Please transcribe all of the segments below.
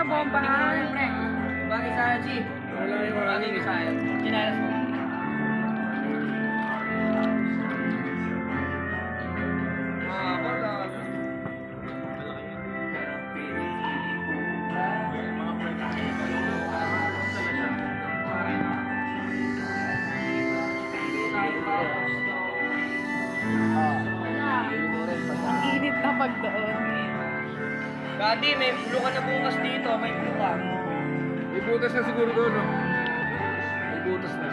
nabombahan. Bagay sa'yo, Chi. Bagay sa'yo. Ginalas mo. Init na pagdoon. Gadi, may bulo ka na bukas dito. May bulo ka. May butas na siguro doon, no? May butas na.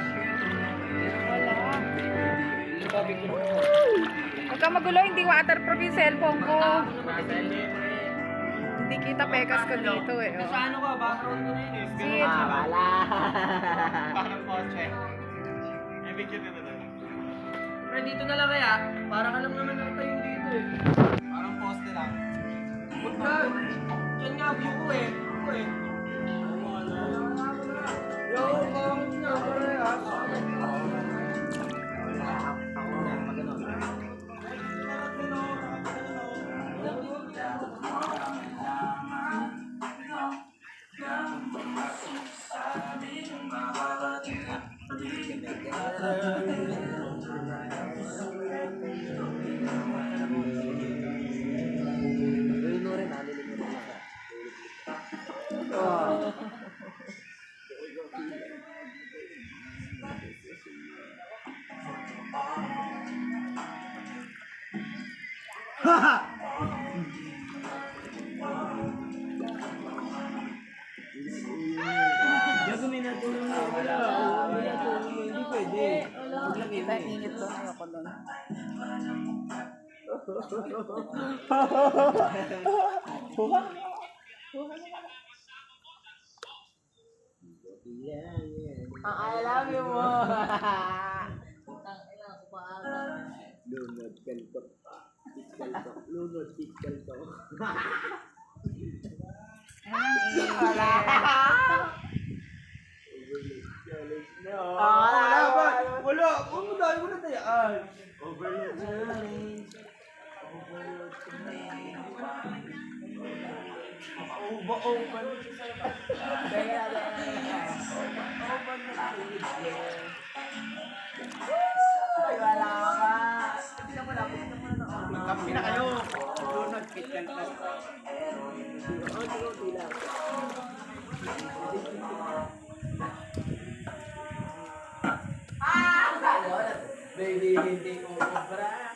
Wala. Yung tubig ko. Huwag ka magulo, hindi waterproof yung cellphone ko. Hindi kita pekas ko dito eh. Oh. Sa ano ka? Background ko na yun eh. Sit. Wala. Parang kotse. Pero dito na lang kaya. Para ka lang naman nakatayo dito eh. Parang poste lang. Huwag ka. Yan nga view ko eh. Ako eh. Yo, pangit na. Parehas. Kita init doon. Ayoko doon. I love you mo. Lunod, kaltok. Kaltok. Lunod, kaltok. Wala. Wala ba? Wala. Kung dahil mo na tayaan. Overload challenge. Overload challenge. Wala ka. Kapi na kayo. Lunod, kaltok. Baby, hindi ko obra.